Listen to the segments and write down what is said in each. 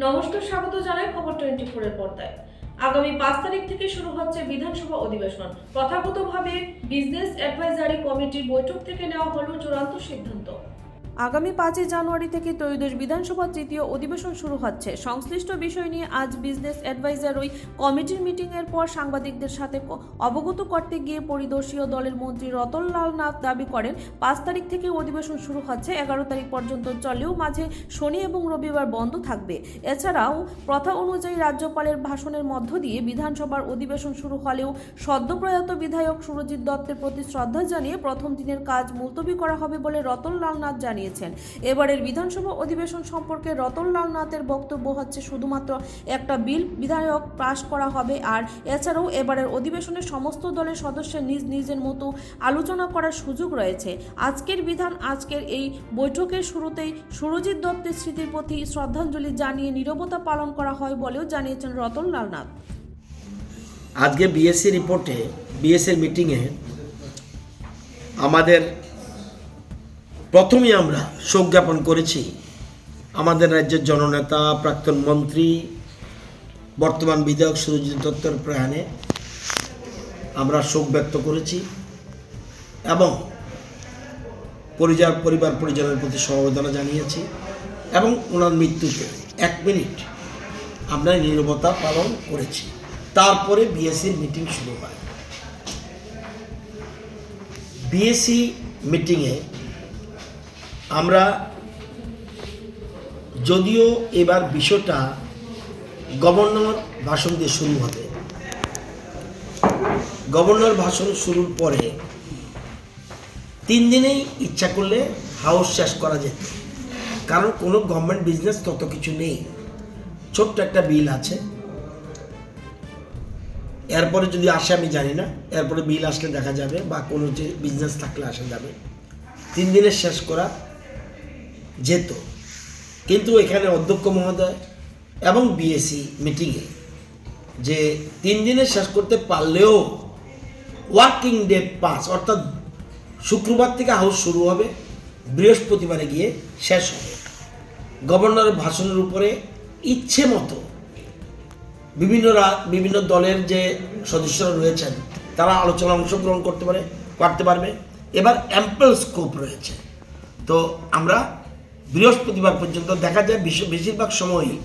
নমস্কার, স্বাগত জানাই খবর 24 এর পর্দায়। আগামী 5 তারিখ থেকে শুরু হচ্ছে বিধানসভা অধিবেশন। প্রথাগতভাবে বিজনেস অ্যাডভাইজারি কমিটির বৈঠক থেকে নেওয়া হলো চূড়ান্ত সিদ্ধান্ত। আগামী 5 জানুয়ারি থেকে ত্রয়োদশ বিধানসভা তৃতীয় অধিবেশন শুরু হচ্ছে। সংশ্লিষ্ট বিষয় নিয়ে আজ বিজনেস অ্যাডভাইজারি কমিটির মিটিং এর পর সাংবাদিকদের সাথে অবগত করতে গিয়ে পরিদর্শীয় দলের মন্ত্রী রতনলাল নাথ দাবি করেন 5 তারিখ থেকে অধিবেশন শুরু হচ্ছে, 11 তারিখ পর্যন্ত চলেও মাঝে শনি এবং রবিবার বন্ধ থাকবে। এছাড়াও প্রথা অনুযায়ী রাজ্যপালের ভাষণের মধ্য দিয়ে বিধানসভার অধিবেশন শুরু হলেও সদ্যপ্রয়াত বিধায়ক সুরজিৎ দত্তের প্রতি শ্রদ্ধা জানিয়ে প্রথম দিনের কাজ মুলতবি করা হবে বলে রতনলাল নাথ জানিয়েছেন। এবারের বিধানসভা অধিবেশন সম্পর্কে রতনলাল নাথের বক্তব্য হচ্ছে, শুধুমাত্র একটা বিল বিধায়ক পাস করা হবে, আর এছাড়াও এবারের অধিবেশনে সমস্ত দলের সদস্যের নিজ নিজের মতো আলোচনা করার সুযোগ রয়েছে। আজকের এই বৈঠকের শুরুতেই সুরজিৎ দত্তের স্মৃতির প্রতি শ্রদ্ধাঞ্জলি জানিয়ে নীরবতা পালন করা হয় বলেও জানিয়েছেন রতনলাল নাথ। আজকে বিএসসি রিপোর্টে বিএসসির মিটিংয়ে আমাদের প্রথমেই আমরা শোক জ্ঞাপন করেছি আমাদের রাজ্যের জননেতা প্রাক্তন মন্ত্রী বর্তমান বিধায়ক সুরজিৎ দত্তের প্রয়াণে আমরা শোক ব্যক্ত করেছি এবং পরিবার পরিজনের প্রতি সমবেদনা জানিয়েছি এবং ওনার মৃত্যুতে 1 মিনিট আমরা নীরবতা পালন করেছি। তারপরে বিএসসির মিটিং শুরু হয়। বিএসসি মিটিংয়ে আমরা যদিও এবার বিষয়টা গভর্নর ভাষণ দিয়ে শুরু হবে, গভর্নর ভাষণ শুরুর পরে 3 দিনেই ইচ্ছা করলে হাউস শেষ করা যেত, কারণ কোনো গভর্নমেন্ট বিজনেস তত কিছু নেই। ছোট্ট একটা বিল আছে, এরপরে যদি আসে আমি জানি না, এরপরে বিল আসলে দেখা যাবে বা কোনো যে বিজনেস থাকলে আসা যাবে। 3 দিনে শেষ করা যেত, কিন্তু এখানে অধ্যক্ষ মহোদয় এবং বিএসসি মিটিংয়ে যে 3 দিনে শেষ করতে পারলেও ওয়ার্কিং ডে 5 অর্থাৎ শুক্রবার থেকে হাউস শুরু হবে, বৃহস্পতিবারে গিয়ে শেষ হবে। গভর্নরের ভাষণের উপরে ইচ্ছে মতো বিভিন্ন দলের যে সদস্যরা রয়েছেন তারা আলোচনা অংশগ্রহণ করতে পারবে। এবার অ্যাম্পল স্কোপ রয়েছে, তো আমরা বৃহস্পতিবার পর্যন্ত দেখা যায় বেশিরভাগ সময়ই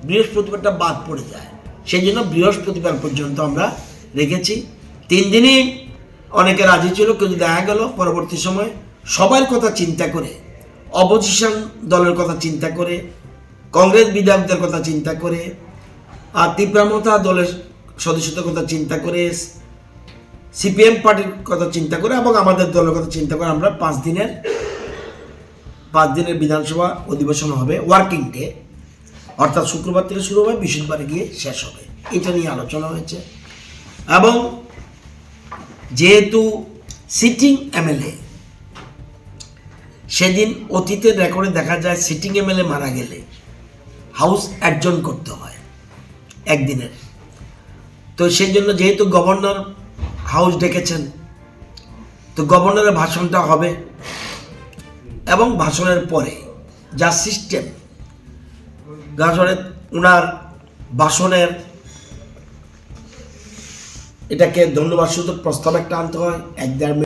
বৃহস্পতিবারটা বাদ পড়ে যায়, সেই জন্য বৃহস্পতিবার পর্যন্ত আমরা রেখেছি। 3 দিনই অনেকে রাজি ছিল, কিন্তু দেখা গেল পরবর্তী সময় সবার কথা চিন্তা করে, অপোজিশন দলের কথা চিন্তা করে, কংগ্রেস বিধায়কদের কথা চিন্তা করে, আর তীব্রামতা দলের সদস্যদের কথা চিন্তা করে, সিপিএম পার্টির কথা চিন্তা করে এবং আমাদের দলের কথা চিন্তা করে আমরা 5 দিনের বিধানসভা অধিবেশন হবে। ওয়ার্কিং ডে অর্থাৎ শুক্রবার থেকে শুরু হবে, বৃহস্পতিবারে গিয়ে শেষ হবে, এটা নিয়ে আলোচনা হয়েছে। এবং যেহেতু সিটিং এমএলএ, সেদিন অতীতের রেকর্ডে দেখা যায় সিটিং এমএলএ মারা গেলে হাউস অ্যাডজন করতে হয় 1 দিনের, তো সেই জন্য যেহেতু গভর্নর হাউস ডেকেছেন, তো গভর্নরের ভাষণটা হবে এবং ভাষণের পরে যা সিস্টেম, ওনার ভাষণের এটাকে ধন্যবাদ সূচক প্রস্তাব একটা আনতে হয় 1-1.5 মিনিট।